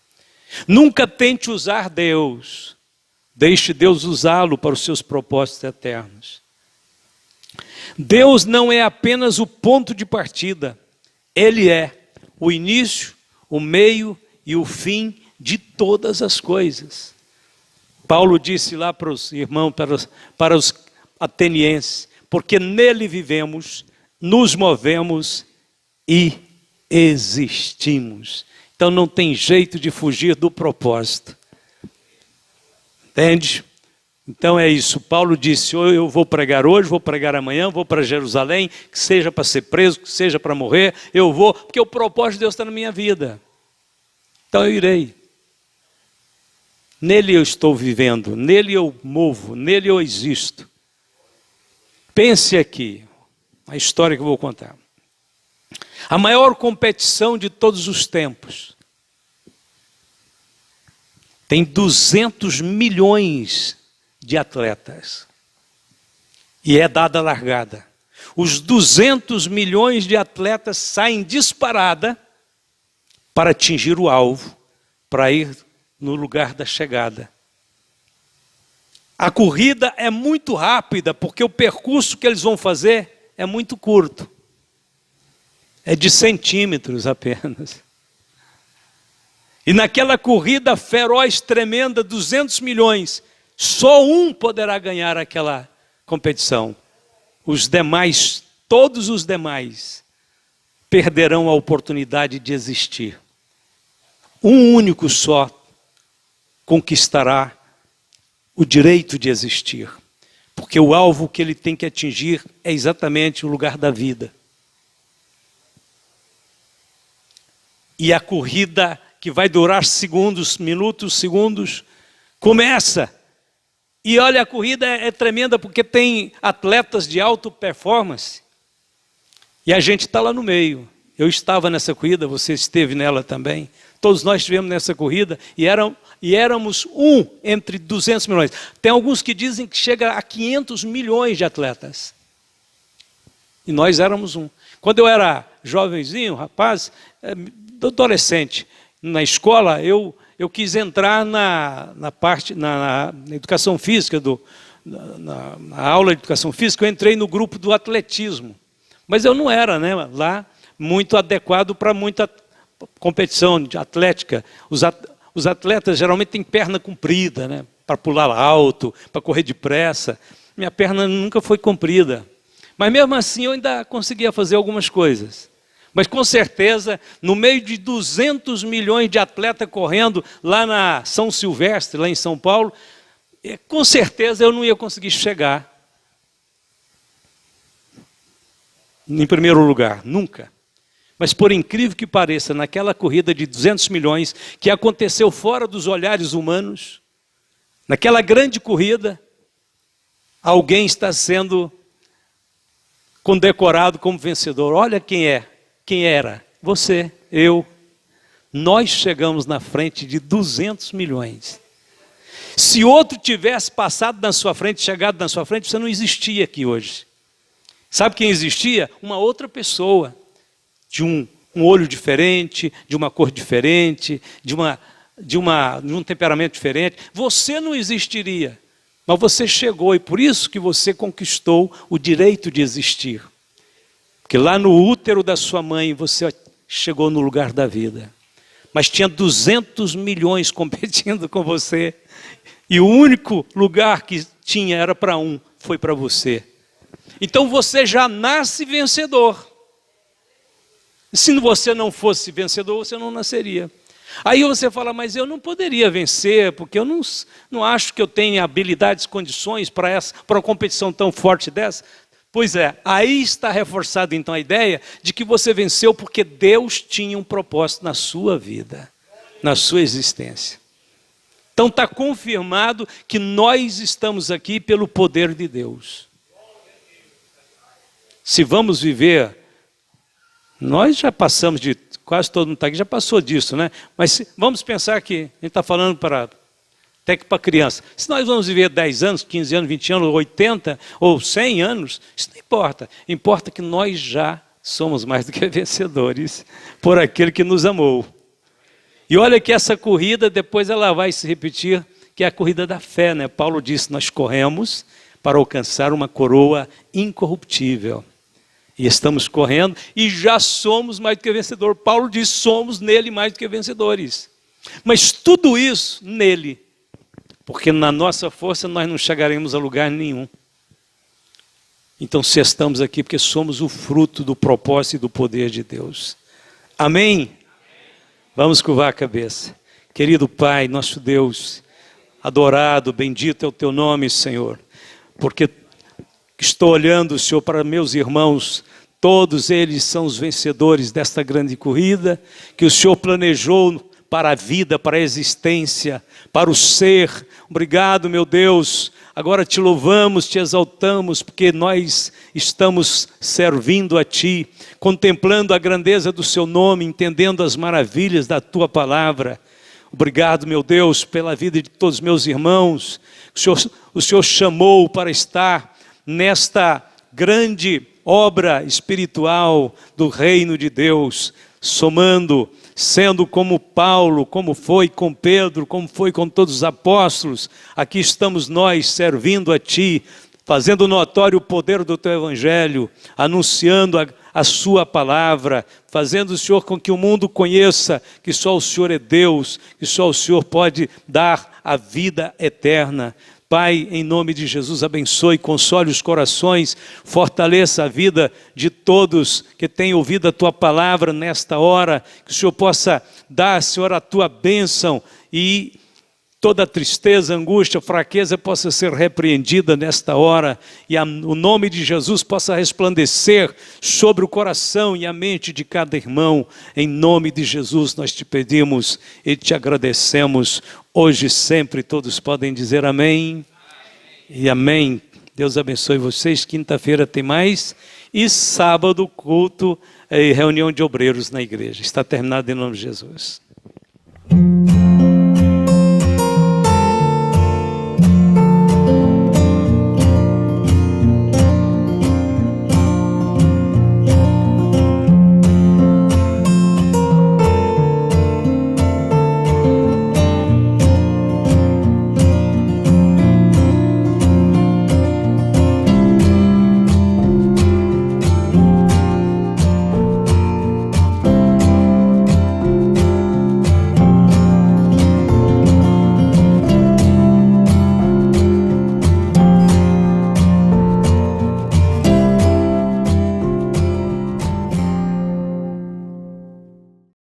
Nunca tente usar Deus. Deixe Deus usá-lo para os seus propósitos eternos. Deus não é apenas o ponto de partida. Ele é o início, o meio e o fim de todas as coisas. Paulo disse lá para os irmãos, para os atenienses, porque nele vivemos, nos movemos e existimos. Então não tem jeito de fugir do propósito. Entende? Então é isso. Paulo disse, eu vou pregar hoje, vou pregar amanhã, vou para Jerusalém, que seja para ser preso, que seja para morrer, eu vou, porque o propósito de Deus está na minha vida. Então eu irei. Nele eu estou vivendo, nele eu movo, nele eu existo. Pense aqui, a história que eu vou contar. A maior competição de todos os tempos. Tem 200 milhões de atletas. E é dada a largada. Os 200 milhões de atletas saem disparada para atingir o alvo, para ir no lugar da chegada. A corrida é muito rápida, porque o percurso que eles vão fazer é muito curto. É de centímetros apenas. E naquela corrida feroz, tremenda, 200 milhões, só um poderá ganhar aquela competição. Os demais, todos os demais, perderão a oportunidade de existir. Um único só conquistará o direito de existir. Porque o alvo que ele tem que atingir é exatamente o lugar da vida. E a corrida que vai durar segundos, minutos, segundos, começa. E olha, a corrida é tremenda porque tem atletas de alta performance. E a gente está lá no meio. Eu estava nessa corrida, você esteve nela também. Todos nós estivemos nessa corrida e éramos um entre 200 milhões. Tem alguns que dizem que chega a 500 milhões de atletas. E nós éramos um. Quando eu era jovenzinho, rapaz, adolescente, na escola, eu quis entrar na educação física, na aula de educação física, eu entrei no grupo do atletismo. Mas eu não era, né, lá muito adequado para muita competição de atlética. Os atletas geralmente têm perna comprida, né, para pular alto, para correr depressa. Minha perna nunca foi comprida. Mas mesmo assim eu ainda conseguia fazer algumas coisas. Mas com certeza, no meio de 200 milhões de atletas correndo lá na São Silvestre, lá em São Paulo, com certeza eu não ia conseguir chegar em primeiro lugar, nunca. Mas por incrível que pareça, naquela corrida de 200 milhões, que aconteceu fora dos olhares humanos, naquela grande corrida, alguém está sendo condecorado como vencedor. Olha quem é. Quem era? Você, eu. Nós chegamos na frente de 200 milhões. Se outro tivesse passado na sua frente, chegado na sua frente, você não existia aqui hoje. Sabe quem existia? Uma outra pessoa, de um olho diferente, de uma cor diferente, de um temperamento diferente. Você não existiria, mas você chegou e por isso que você conquistou o direito de existir. Porque lá no útero da sua mãe você chegou no lugar da vida. Mas tinha 200 milhões competindo com você. E o único lugar que tinha era para um, foi para você. Então você já nasce vencedor. Se você não fosse vencedor, você não nasceria. Aí você fala, mas eu não poderia vencer, porque eu não acho que eu tenha habilidades, condições para uma competição tão forte dessa. Pois é, aí está reforçada então a ideia de que você venceu porque Deus tinha um propósito na sua vida, na sua existência. Então está confirmado que nós estamos aqui pelo poder de Deus. Se vamos viver, nós já passamos de, quase todo mundo está aqui, já passou disso, né? Vamos pensar que a gente está falando para Até que para criança. Se nós vamos viver 10 anos, 15 anos, 20 anos, 80 ou 100 anos, isso não importa. Importa que nós já somos mais do que vencedores por aquele que nos amou. E olha que essa corrida, depois ela vai se repetir, que é a corrida da fé, né? Paulo disse, nós corremos para alcançar uma coroa incorruptível. E estamos correndo e já somos mais do que vencedores. Paulo diz, somos nele mais do que vencedores. Mas tudo isso nele. Porque na nossa força nós não chegaremos a lugar nenhum. Então se estamos aqui porque somos o fruto do propósito e do poder de Deus. Amém? Vamos curvar a cabeça. Querido Pai, nosso Deus, adorado, bendito é o teu nome, Senhor. Porque estou olhando, Senhor, para meus irmãos, todos eles são os vencedores desta grande corrida, que o Senhor planejou para a vida, para a existência, para o ser. Obrigado, meu Deus. Agora te louvamos, te exaltamos, porque nós estamos servindo a Ti, contemplando a grandeza do Seu nome, entendendo as maravilhas da Tua palavra. Obrigado, meu Deus, pela vida de todos os meus irmãos. O Senhor chamou para estar nesta grande obra espiritual do reino de Deus, somando, sendo como Paulo, como foi com Pedro, como foi com todos os apóstolos. Aqui estamos nós servindo a Ti, fazendo notório o poder do Teu Evangelho, anunciando a Sua palavra, fazendo, Senhor, com que o mundo conheça que só o Senhor é Deus, que só o Senhor pode dar a vida eterna. Pai, em nome de Jesus, abençoe, console os corações, fortaleça a vida de todos que têm ouvido a Tua palavra nesta hora, que o Senhor possa dar, Senhor, a Tua bênção e toda tristeza, angústia, fraqueza possa ser repreendida nesta hora e o nome de Jesus possa resplandecer sobre o coração e a mente de cada irmão. Em nome de Jesus nós te pedimos e te agradecemos hoje e sempre. Todos podem dizer amém, e amém. Deus abençoe vocês. Quinta-feira tem mais e sábado culto e reunião de obreiros na igreja. Está terminado em nome de Jesus.